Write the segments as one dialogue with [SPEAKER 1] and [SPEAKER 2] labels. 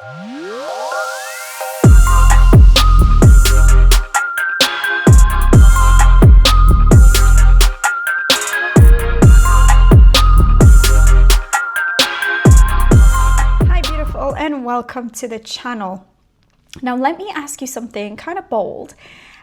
[SPEAKER 1] And welcome to the channel. Now let me ask you something kind of bold.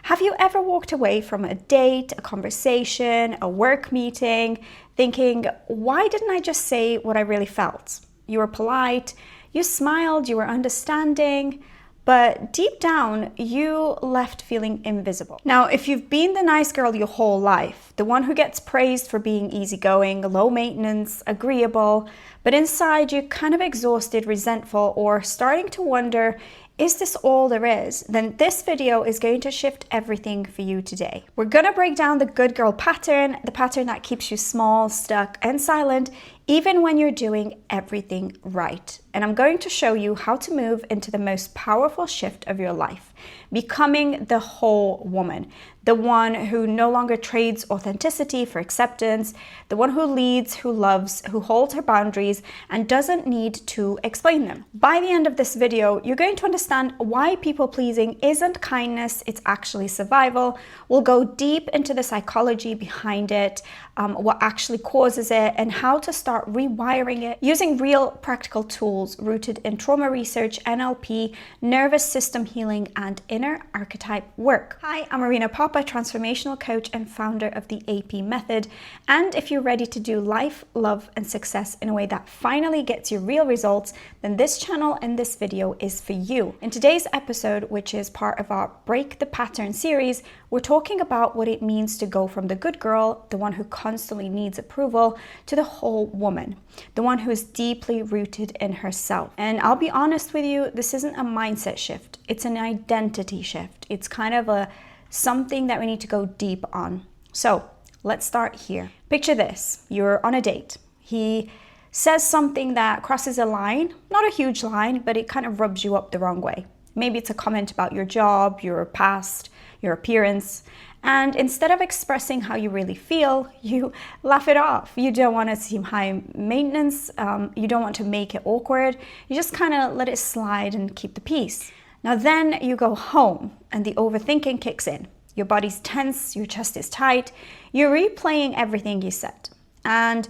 [SPEAKER 1] Have you ever walked away from a date, a conversation, a work meeting, thinking, why didn't I just say what I really felt? You were polite, you smiled, you were understanding, but deep down, you left feeling invisible. Now, if you've been the nice girl your whole life, the one who gets praised for being easygoing, low maintenance, agreeable, but inside you're kind of exhausted, resentful, or starting to wonder, is this all there is? Then this video is going to shift everything for you today. We're gonna break down the good girl pattern, the pattern that keeps you small, stuck, and silent, even when you're doing everything right. And I'm going to show you how to move into the most powerful shift of your life, becoming the whole woman, the one who no longer trades authenticity for acceptance, the one who leads, who loves, who holds her boundaries, and doesn't need to explain them. By the end of this video, you're going to understand why people pleasing isn't kindness, it's actually survival. We'll go deep into the psychology behind it, what actually causes it, and how to start rewiring it using real practical tools rooted in trauma research, NLP, nervous system healing, and inner archetype work. Hi, I'm Arina Popa, transformational coach and founder of the AP method. And if you're ready to do life, love, and success in a way that finally gets you real results, then this channel and this video is for you. In today's episode, which is part of our Break the Pattern series, we're talking about what it means to go from the good girl, the one who constantly needs approval, to the whole woman, the one who is deeply rooted in herself. And I'll be honest with you, this isn't a mindset shift, it's an identity shift. It's kind of something that we need to go deep on. So let's start here. Picture this, you're on a date. He says something that crosses a line, not a huge line, but it kind of rubs you up the wrong way. Maybe it's a comment about your job, your past, your appearance, and instead of expressing how you really feel, you laugh it off. You don't want to seem high maintenance, you don't want to make it awkward, you just kind of let it slide and keep the peace. Now then you go home and the overthinking kicks in. Your body's tense, your chest is tight, you're replaying everything you said, and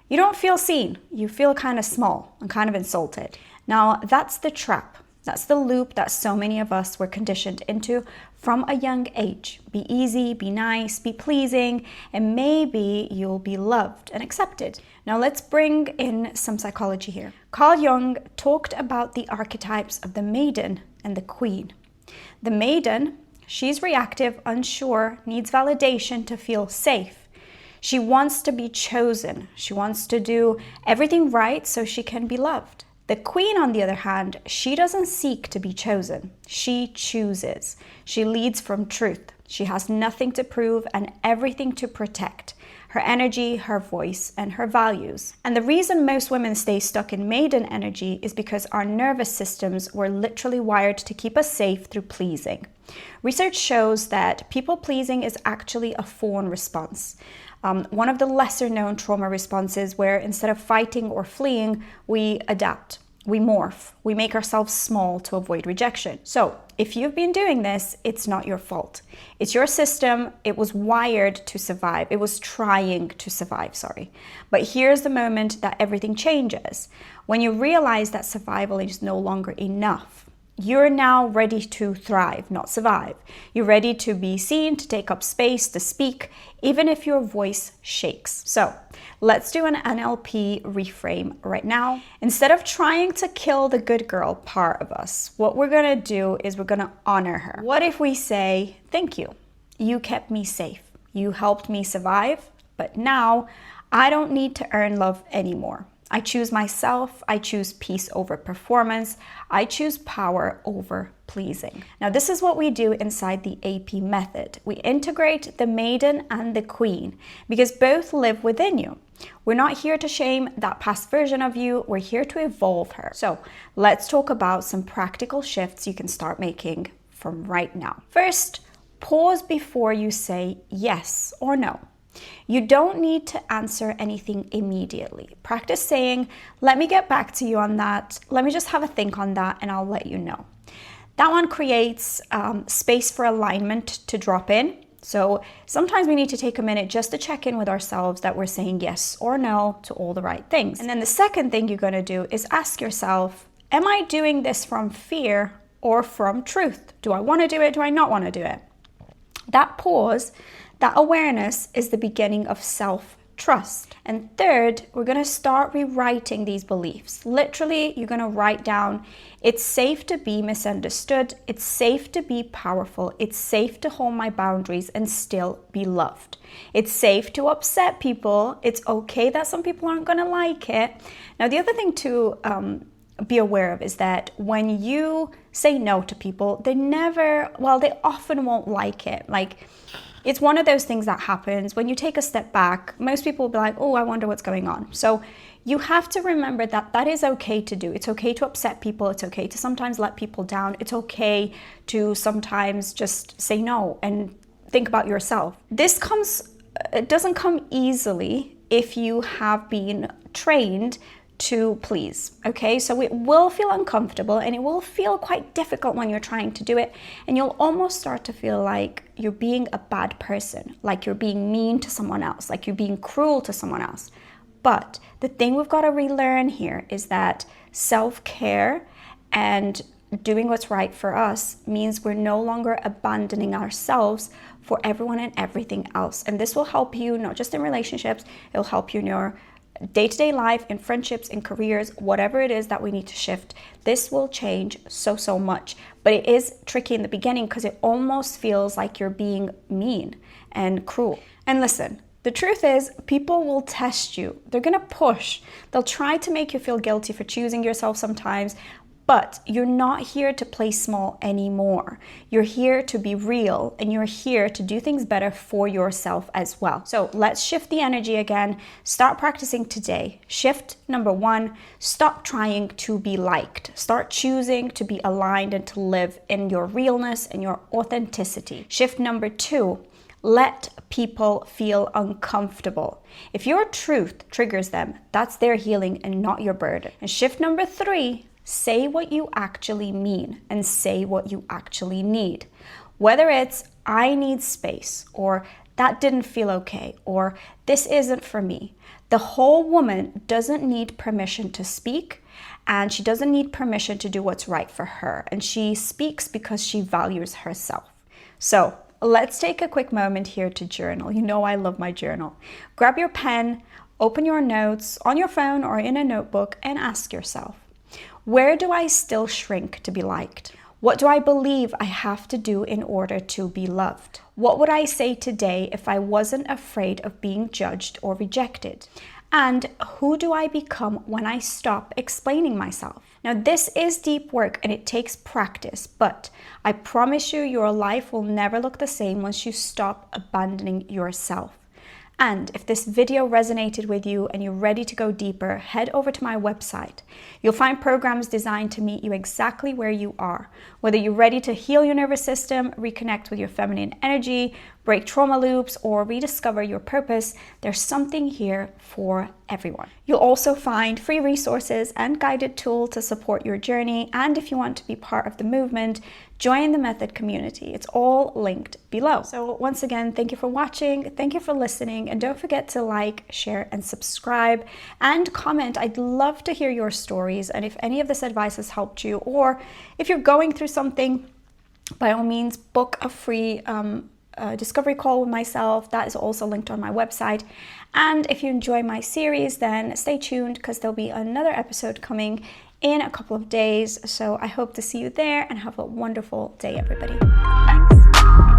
[SPEAKER 1] you don't feel seen, you feel kind of small and kind of insulted. Now that's the trap. That's the loop that so many of us were conditioned into from a young age. Be easy, be nice, be pleasing, and maybe you'll be loved and accepted. Now let's bring in some psychology here. Carl Jung talked about the archetypes of the maiden and the queen. The maiden, she's reactive, unsure, needs validation to feel safe. She wants to be chosen. She wants to do everything right so she can be loved. The queen, on the other hand, she doesn't seek to be chosen. She chooses. She leads from truth. She has nothing to prove and everything to protect. Her energy, her voice, and her values. And the reason most women stay stuck in maiden energy is because our nervous systems were literally wired to keep us safe through pleasing. Research shows that people pleasing is actually a fawn response. One of the lesser known trauma responses where instead of fighting or fleeing, we adapt, we morph, we make ourselves small to avoid rejection. So if you've been doing this, it's not your fault. It's your system. It was wired to survive. It was trying to survive, sorry. But here's the moment that everything changes. When you realize that survival is no longer enough. You're now ready to thrive, not survive. You're ready to be seen, to take up space, to speak, even if your voice shakes. So let's do an NLP reframe right now. Instead of trying to kill the good girl part of us, what we're gonna do is we're gonna honor her. What if we say, thank you. You kept me safe. You helped me survive, but now I don't need to earn love anymore. I choose myself, I choose peace over performance, I choose power over pleasing. Now this is what we do inside the AP method. We integrate the maiden and the queen because both live within you. We're not here to shame that past version of you, we're here to evolve her. So let's talk about some practical shifts you can start making from right now. First, pause before you say yes or no. You don't need to answer anything immediately. Practice saying, let me get back to you on that. Let me just have a think on that and I'll let you know. That one creates space for alignment to drop in. So sometimes we need to take a minute just to check in with ourselves that we're saying yes or no to all the right things. And then the second thing you're going to do is ask yourself, am I doing this from fear or from truth? Do I want to do it? Do I not want to do it? That pause, that awareness is the beginning of self-trust. And third, we're going to start rewriting these beliefs. Literally, you're going to write down, it's safe to be misunderstood. It's safe to be powerful. It's safe to hold my boundaries and still be loved. It's safe to upset people. It's okay that some people aren't going to like it. Now, the other thing to be aware of is that when you say no to people, they often won't like it. Like, it's one of those things that happens when you take a step back. Most people will be like, oh, I wonder what's going on. So you have to remember that that is okay to do. It's okay to upset people. It's okay to sometimes let people down. It's okay to sometimes just say no and think about yourself. It doesn't come easily if you have been trained to please, okay? So it will feel uncomfortable and it will feel quite difficult when you're trying to do it, and you'll almost start to feel like you're being a bad person, like you're being mean to someone else, like you're being cruel to someone else. But the thing we've got to relearn here is that self-care and doing what's right for us means we're no longer abandoning ourselves for everyone and everything else. And this will help you not just in relationships, it'll help you in your day-to-day life, in friendships, in careers, whatever it is that we need to shift. This will change so much, but it is tricky in the beginning because it almost feels like you're being mean and cruel. And listen, the truth is, people will test you. They're gonna push. They'll try to make you feel guilty for choosing yourself sometimes, but you're not here to play small anymore. You're here to be real, and you're here to do things better for yourself as well. So let's shift the energy again. Start practicing today. Shift number 1, stop trying to be liked. Start choosing to be aligned and to live in your realness and your authenticity. Shift number 2, let people feel uncomfortable. If your truth triggers them, that's their healing and not your burden. And shift number 3, say what you actually mean and say what you actually need. Whether it's, I need space, or that didn't feel okay, or this isn't for me. The whole woman doesn't need permission to speak, and she doesn't need permission to do what's right for her. And she speaks because she values herself. So let's take a quick moment here to journal. You know I love my journal. Grab your pen, open your notes on your phone or in a notebook, and ask yourself, where do I still shrink to be liked? What do I believe I have to do in order to be loved? What would I say today if I wasn't afraid of being judged or rejected? And who do I become when I stop explaining myself? Now, this is deep work and it takes practice, but I promise you, your life will never look the same once you stop abandoning yourself. And if this video resonated with you and you're ready to go deeper, head over to my website. You'll find programs designed to meet you exactly where you are. Whether you're ready to heal your nervous system, reconnect with your feminine energy, break trauma loops, or rediscover your purpose, there's something here for everyone. You'll also find free resources and guided tools to support your journey. And if you want to be part of the movement, join the Method community. It's all linked below. So once again, thank you for watching. Thank you for listening. And don't forget to like, share, and subscribe and comment. I'd love to hear your stories. And if any of this advice has helped you, or if you're going through something, by all means, book a free discovery call with myself. That is also linked on my website. And if you enjoy my series, then stay tuned because there'll be another episode coming in a couple of days. So I hope to see you there, and have a wonderful day, everybody. Thanks.